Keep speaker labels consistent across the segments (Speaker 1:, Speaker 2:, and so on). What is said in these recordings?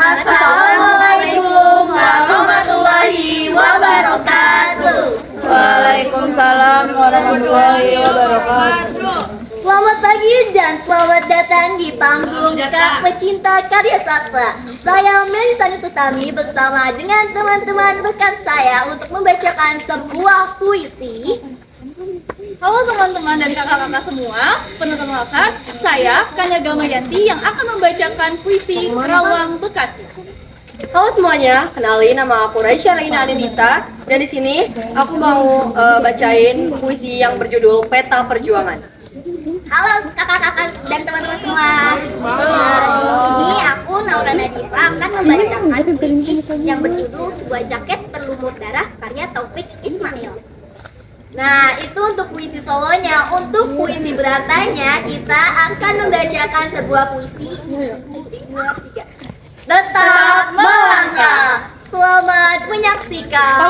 Speaker 1: Assalamualaikum warahmatullahi wabarakatuh.
Speaker 2: Waalaikumsalam warahmatullahi wabarakatuh.
Speaker 1: Selamat pagi dan selamat datang di panggung Kak Pecinta Karya Sastra. Saya Melisani Sutami bersama dengan teman-teman rekan saya untuk membacakan sebuah puisi.
Speaker 2: Halo teman-teman dan kakak-kakak semua, perkenalkan saya Kanya Gamayanti yang akan membacakan puisi Rawang Bekasi.
Speaker 3: Halo semuanya, kenalin nama aku Raisya Raina Anindita dan di sini aku mau bacain puisi yang berjudul Peta Perjuangan.
Speaker 1: Halo kakak-kakak dan teman-teman semua. Di sini aku Naura Nadifa akan membacakan puisi yang berjudul Sebuah Jaket Berlumur Darah karya Taufik Ismail. Nah, itu untuk puisi solonya. Untuk puisi berantannya, kita akan membacakan sebuah puisi. Tetap melangkah. Selamat menyaksikan.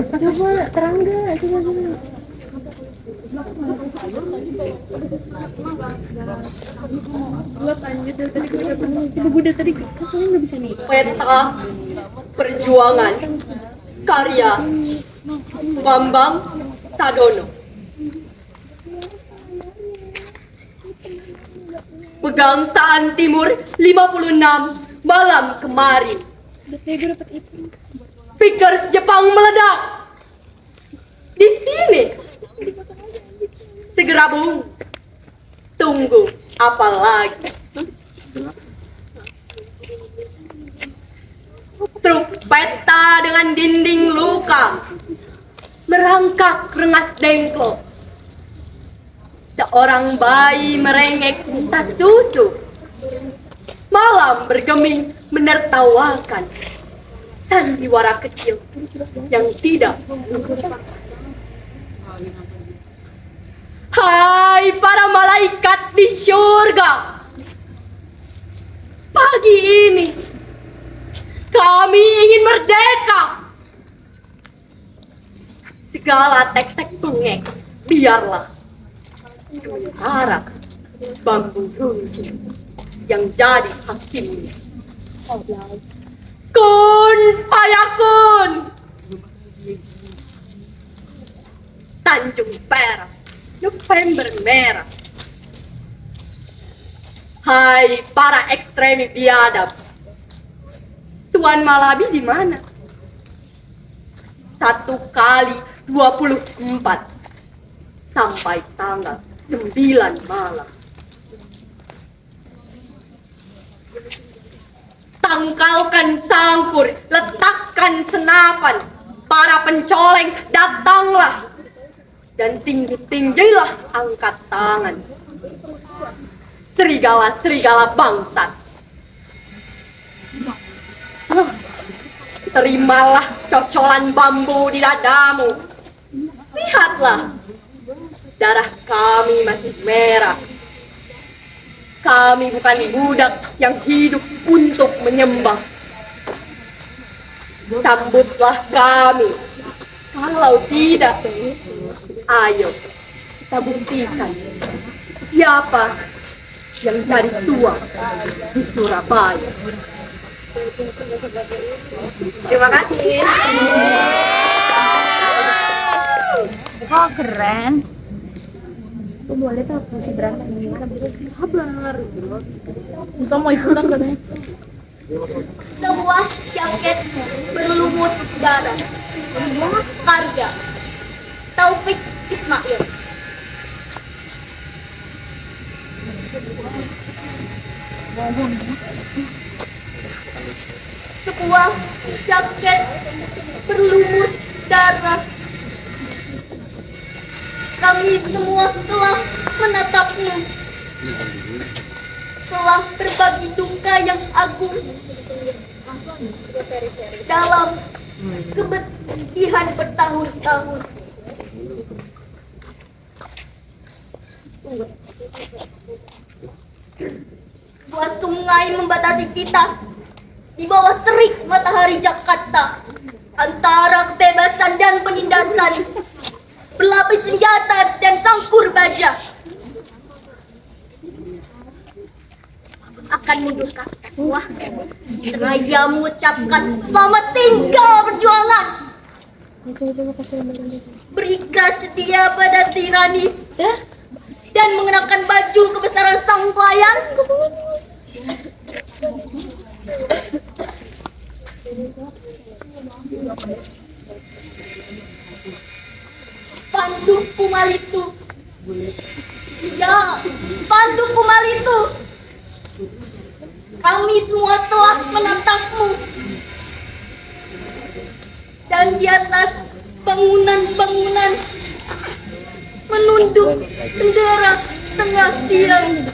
Speaker 2: Coba terang gak?
Speaker 3: Peta Perjuangan karya Bambang Sadono. Pegangsaan Timur 56 malam kemarin. Vickers Jepang meledak. Di sini. Segera bung. Tunggu apa lagi? Truk peta dengan dinding luka merangkak rengas dengklok. Seorang bayi merengek minta susu. Malam bergeming menertawakan sandiwara kecil yang tidak. Hai para malaikat di surga, pagi ini kami ingin merdeka. Segala tek-tek bengek biarlah, sementara bambu runcing yang jadi hakimnya. Kun fayakun. Tanjung Perak, November merah. Hai para ekstremi biadab, Tuan Malabi di mana? 1 kali 24 sampai tanggal 9 malam. Tangkalkan sangkur, letakkan senapan. Para pencoleng datanglah. Dan tinggi-tinggilah angkat tangan. Serigala-serigala bangsat. Terimalah cocolan bambu di dadamu. Lihatlah, darah kami masih merah. Kami bukan budak yang hidup untuk menyembah. Sambutlah kami. Kalau tidak, ayo kita buktikan siapa yang jadi tua di Surabaya. Terima kasih.
Speaker 2: Oh keren. Aku boleh tuh puisi berantem kabar. Kita mau ikutan katanya.
Speaker 1: Sebuah jaket berlumut darah karya Taufik Ismail. Sebuah jaket berlumut darah. Kami semua telah menatapnya. Telah berbagi duka yang agung dalam kepedihan bertahun-tahun. Sebuah sungai membatasi kita di bawah terik matahari Jakarta, antara kebebasan dan penindasan, berlapis senjata dan sangkur baja. akan mundur kita semua. Seraya mengucapkan selamat tinggal perjuangan. Berikhlas sedia pada tirani dan mengenakan baju kebesaran sang pelayan. Pandu Kumalitu. Ya, Pandu Kumalitu. Kami semua telah menatapmu. Dan di atas bangunan-bangunan menunduk bendera tengah tiang.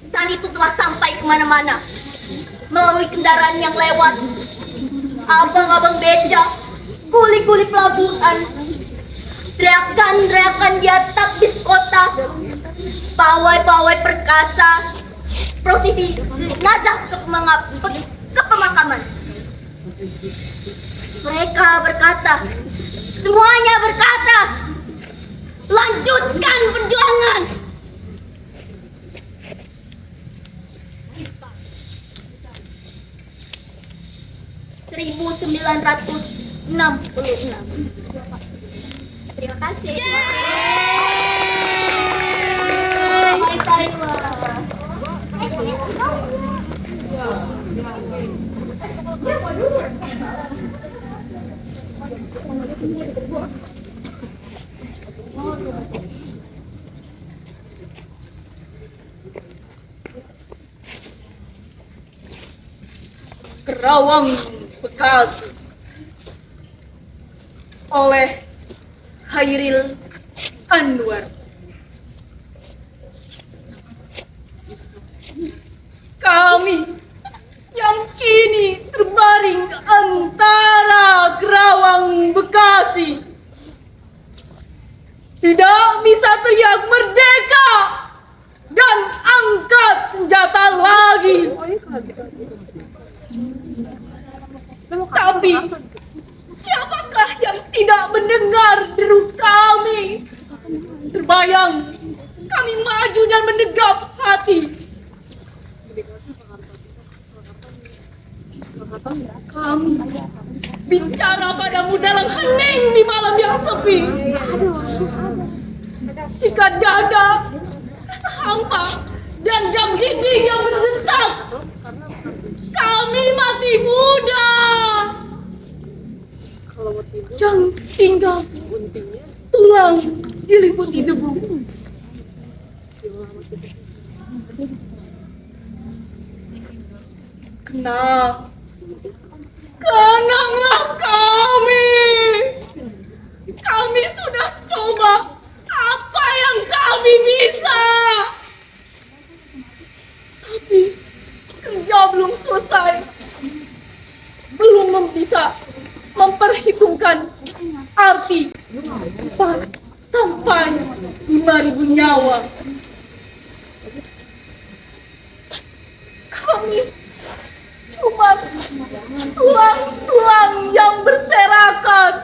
Speaker 1: Saat itu telah sampai kemana-mana melalui kendaraan yang lewat, abang-abang beca, kuli-kuli pelabuhan, teriakan-teriakan di atap bis kota, pawai-pawai perkasa, prosesi jenazah ke pemakaman. Mereka berkata, semuanya berkata, lanjutkan perjuangan. 1966. Terima kasih.
Speaker 2: Kerawang Bekasi oleh Khairil Anwar. Kami yang kini terbaring antara Kerawang Bekasi tidak bisa teriak merdeka dan angkat senjata lagi. Tapi siapakah yang tidak mendengar deru kami? Terbayang kami maju dan menegap hati. Kami bicara padamu dalam hening di malam yang sepi. Jika dada rasa hampa dan jam dinding yang berdetak, kami mati muda yang tinggal tulang diliputi debu. Kenanglah kami. Kami sudah coba apa yang kami bisa. Tapi kerja belum selesai. Belum bisa memperhitungkan arti 4 sampai 5.000 nyawa. Kami cuma tulang-tulang yang berserakan,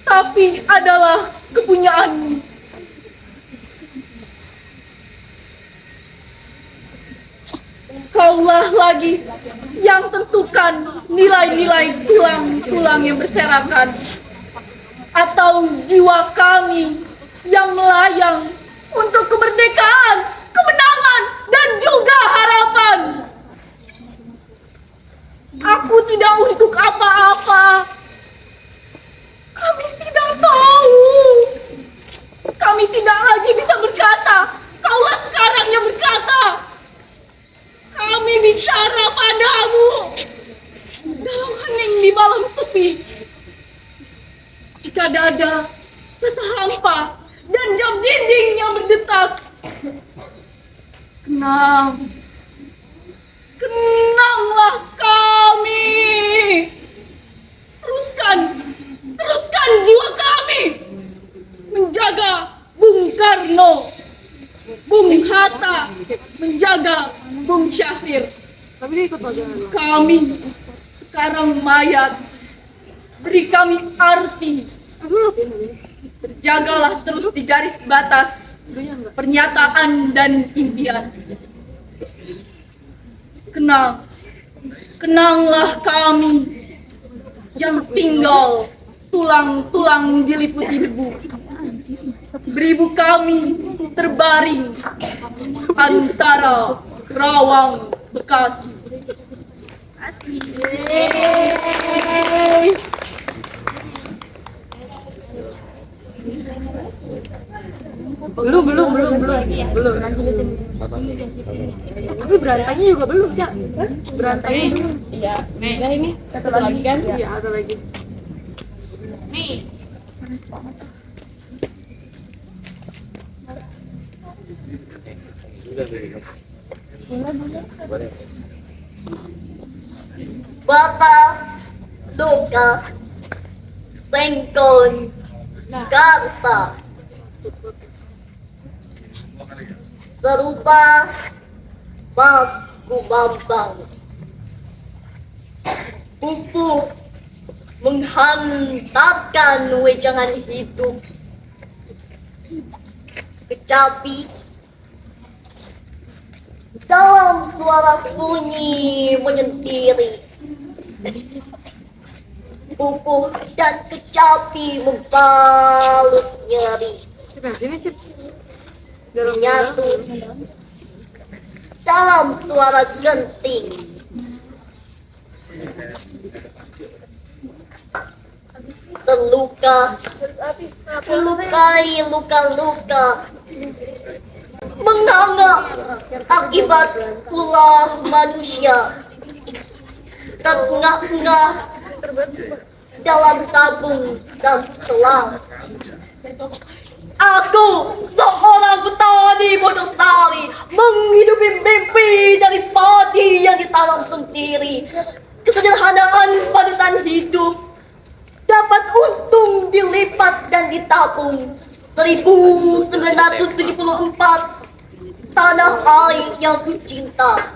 Speaker 2: tapi adalah kepunyaanmu. Kaulah lagi yang tentukan nilai-nilai tulang-tulang yang berserakan, atau jiwa kami yang melayang untuk kemerdekaan, kemenangan, dan juga harapan. Aku tidak untuk apa-apa. Kami tidak tahu. Kami tidak lagi bisa berkata. Kaulah sekarang yang berkata. Kami bicara padamu dalam hening di malam sepi. Jika dada rasa hampa dan jam dinding yang berdetak, kenanglah kami. Teruskan jiwa kami menjaga Bung Karno, Bung Hatta, menjaga Bung Syahrir. Kami sekarang mayat beri kami arti. Berjagalah terus di garis batas pernyataan dan impian. Kenanglah kami yang tinggal tulang-tulang diliputi debu. Beribu kami terbaring antara Kerawang, Bekasi.
Speaker 3: Belum. Tapi berantainya juga belum, Cak. Berantainya belum. Iya. Nah, ini satu lagi kan? Iya, ada lagi.
Speaker 1: Bapak Luka Sengkon Karta serupa Mas Kumambang pupuk menghantarkan wejangan hidup kecapi dalam suara sunyi menyendiri. Pupuk dan kecapi membalut nyeri. Menyatu dalam suara genting. Terluka, melukai luka-luka, menganga akibat ulah manusia. Terengah-engah dalam tabung dan selang. Aku seorang petani bodoh sari menghidupi mimpi dari padi yang ditanam sendiri. Kesederhanaan panutan hidup dapat untung dilipat dan ditabung. 1974 tanah air yang ku cinta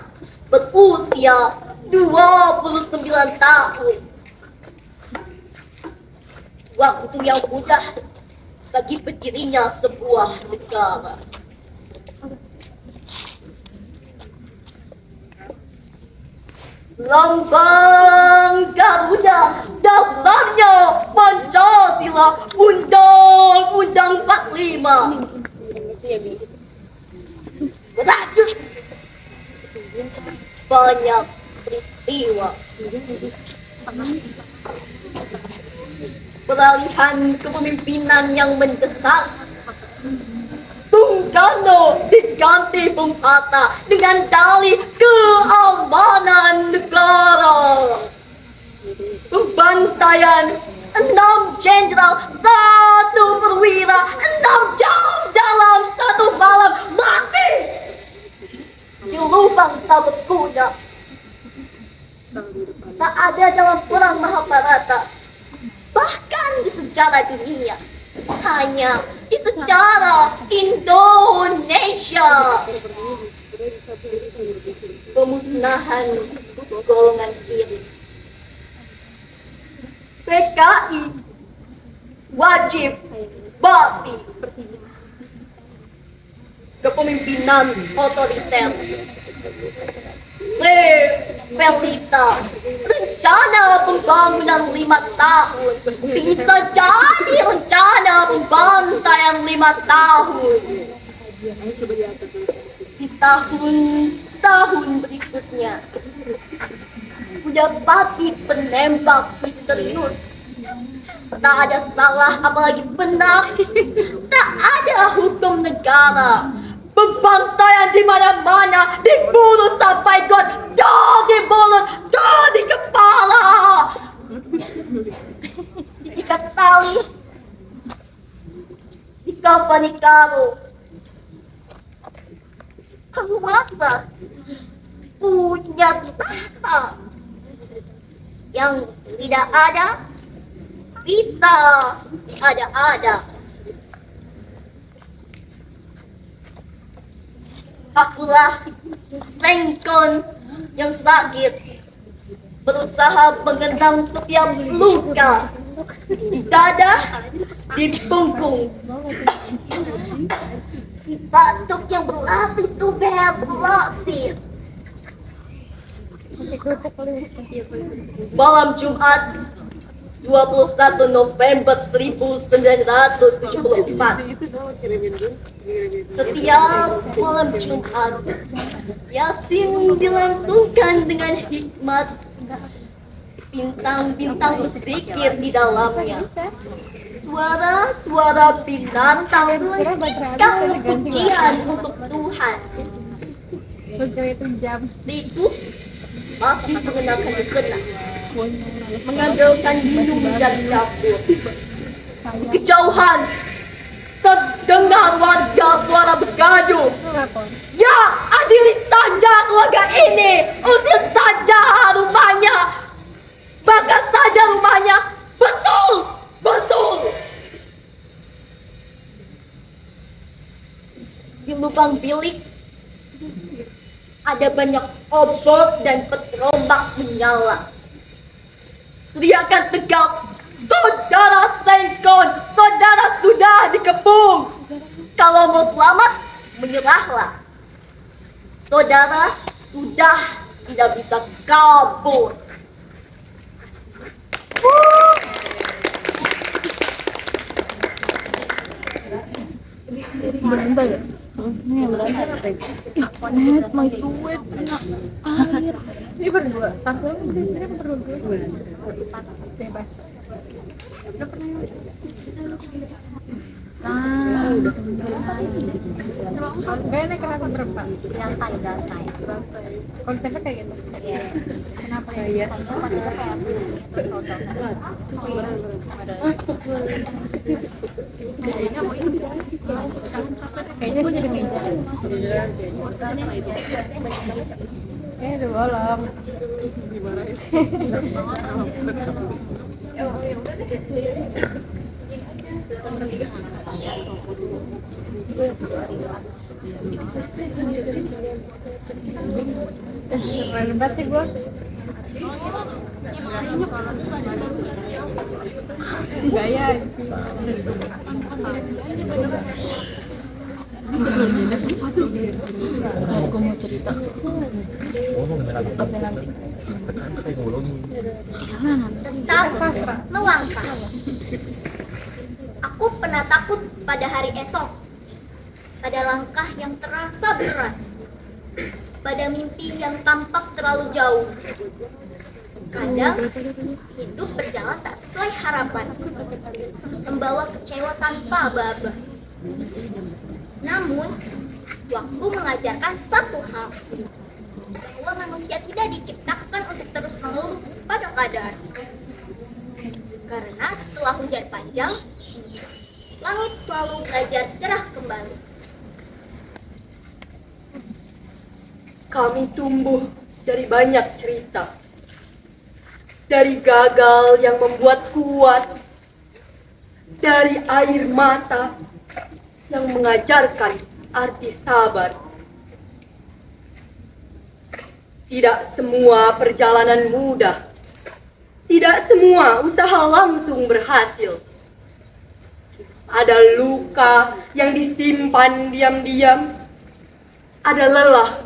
Speaker 1: berusia 29 tahun. Waktu yang mudah bagi berdirinya sebuah negara. Lambang Garuda dasarnya Pancasila Undang-Undang 45. Beracun banyak peristiwa. Peralihan kepemimpinan yang mendesak. Bung Karno diganti Bung Hatta dengan dalih keamanan negara. Pembantaian 6 jenderal, 1 perwira, 6 jam dalam 1 malam mati di lubang tak berguna. Tak ada dalam perang Mahabharata, bahkan di sejarah dunia, hanya di sejarah Indonesia. Pemusnahan golongan kiri. PKI wajib bakti kepemimpinan otoriter. Pelita, rencana pembangunan 5 tahun bisa jadi rencana pembantaian 5 tahun. Di tahun berikutnya, didapati penembak misterius. Tak ada salah apalagi benar. Tak ada hukum negara. Pembantaian di mana-mana, dibunuh sampai got, di mulut, di kepala, diikat tali, dikafani karung. Penguasa punya tahta yang tidak ada, bisa diada-ada. Akulah Sengkon yang sakit, berusaha mengenang setiap luka
Speaker 3: di dada, di punggung.
Speaker 1: Batuk yang berlapis tuberkulosis.
Speaker 3: Malam Jumat 21 November 1974. Setiap malam Jumat, Yasin dilantunkan dengan hikmat. Bintang-bintang berzikir di dalamnya. Suara-suara binatang melengkitkan pujian untuk Tuhan. Itu masih mengenakan mukena, mengandalkan minum dan dapur. Di kejauhan terdengar warga suara bergaduh. Ya, adili saja keluarga ini, usir saja rumahnya, bakar saja rumahnya. Betul, betul. Di lubang bilik ada banyak obor dan petromak menyala. Teriakan tegas, saudara Sengkon, saudara sudah dikepung. Kalau mau selamat, menyerahlah. Saudara sudah tidak bisa kabur.
Speaker 2: Ini berdua. Tante ini berdua. Bebas. Kayaknya kenapa berempat?
Speaker 1: Lantai.
Speaker 2: Konsepnya kayak gitu. Kenapa ya? Kayaknya gue jadi meja. Udah malam. Lembat sih gue. Gaya. Aku mau cerita.
Speaker 1: Tetap melangkah. Aku pernah takut pada hari esok, pada langkah yang terasa berat, pada mimpi yang tampak terlalu jauh. Kadang hidup berjalan tak sesuai harapan, membawa kecewa tanpa aba-aba. Namun, waktu mengajarkan satu hal, bahwa manusia tidak diciptakan untuk terus mengeluh pada keadaan. Karena setelah hujan panjang, langit selalu belajar cerah kembali.
Speaker 3: Kami tumbuh dari banyak cerita. Dari gagal yang membuat kuat. Dari air mata yang mengajarkan arti sabar. Tidak semua perjalanan mudah. Tidak semua usaha langsung berhasil. Ada luka yang disimpan diam-diam. Ada lelah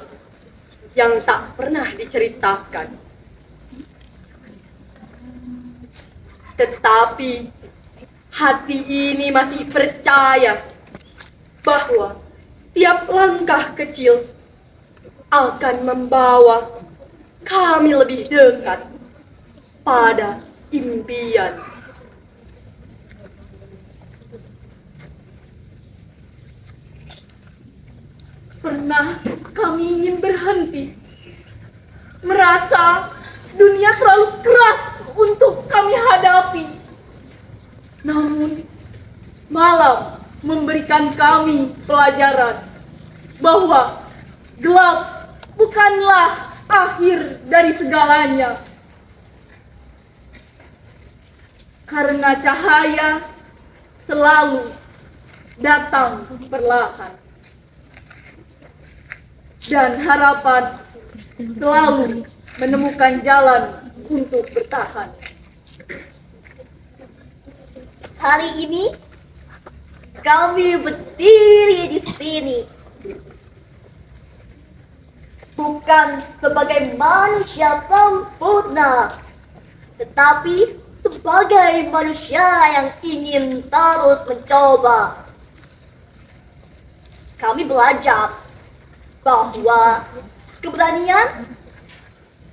Speaker 3: yang tak pernah diceritakan. Tetapi hati ini masih percaya bahwa setiap langkah kecil akan membawa kami lebih dekat pada impian. Pernah kami ingin berhenti, merasa dunia terlalu keras untuk kami hadapi. Namun, malam memberikan kami pelajaran bahwa gelap bukanlah akhir dari segalanya. Karena cahaya selalu datang perlahan. Dan harapan selalu menemukan jalan untuk bertahan.
Speaker 1: Hari ini kami berdiri di sini bukan sebagai manusia sempurna, tetapi sebagai manusia yang ingin terus mencoba. Kami belajar bahwa keberanian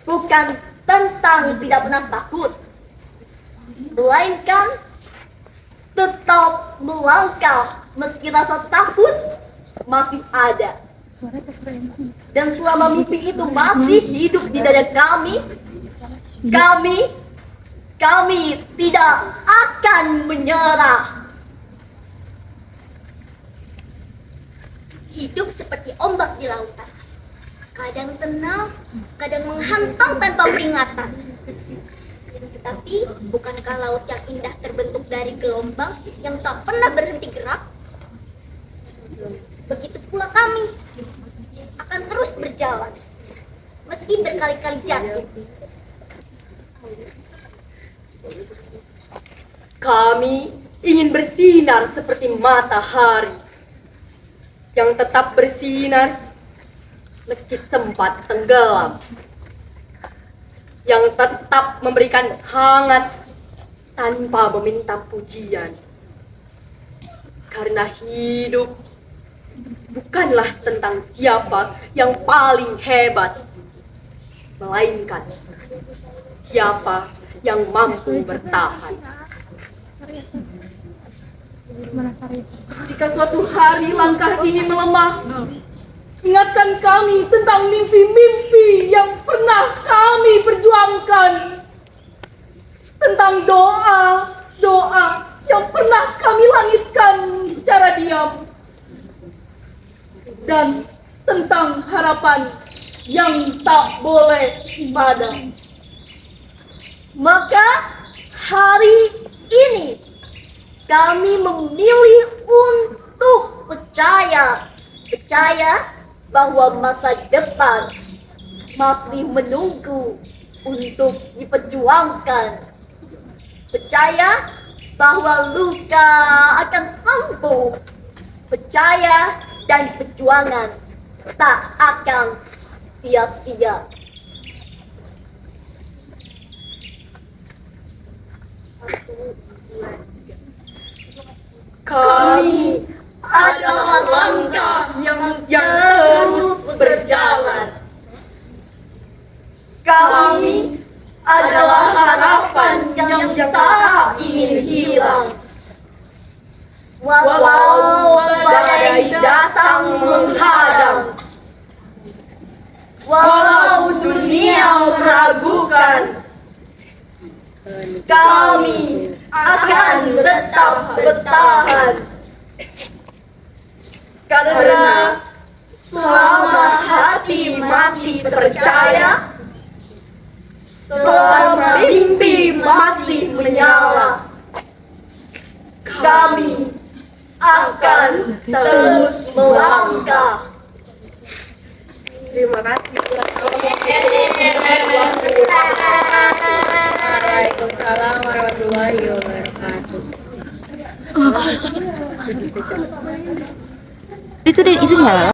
Speaker 1: bukan tentang tidak pernah takut, melainkan tetap melangkah meski rasa takut masih ada. Dan selama mimpi itu masih hidup di dada kami tidak akan menyerah. Hidup seperti ombak di lautan. Kadang tenang, kadang menghantam tanpa peringatan. Tetapi bukankah laut yang indah terbentuk dari gelombang yang tak pernah berhenti gerak? Begitu pula kami akan terus berjalan meski berkali-kali jatuh.
Speaker 3: Kami ingin bersinar seperti matahari yang tetap bersinar meski sempat tenggelam, yang tetap memberikan hangat tanpa meminta pujian. Karena hidup bukanlah tentang siapa yang paling hebat, melainkan siapa yang mampu bertahan.
Speaker 2: Jika suatu hari langkah ini melemah, ingatkan kami tentang mimpi-mimpi yang pernah kami perjuangkan. Tentang doa yang pernah kami langitkan secara diam. Dan tentang harapan yang tak boleh padam.
Speaker 1: Maka hari ini kami memilih untuk percaya bahwa masa depan masih menunggu untuk diperjuangkan. Percaya bahwa luka akan sembuh. Percaya dan perjuangan tak akan sia-sia.
Speaker 3: Kami adalah langkah yang terus berjalan. Kami adalah harapan yang tak ingin hilang. Walau badai datang menghadang, walau dunia meragukan, kami akan tetap bertahan. Karena selama hati masih percaya, selama mimpi masih menyala, kami akan terus melangkah. Terima kasih. Waalaikumsalam warahmatullahi wabarakatuh.
Speaker 4: Itu nyala.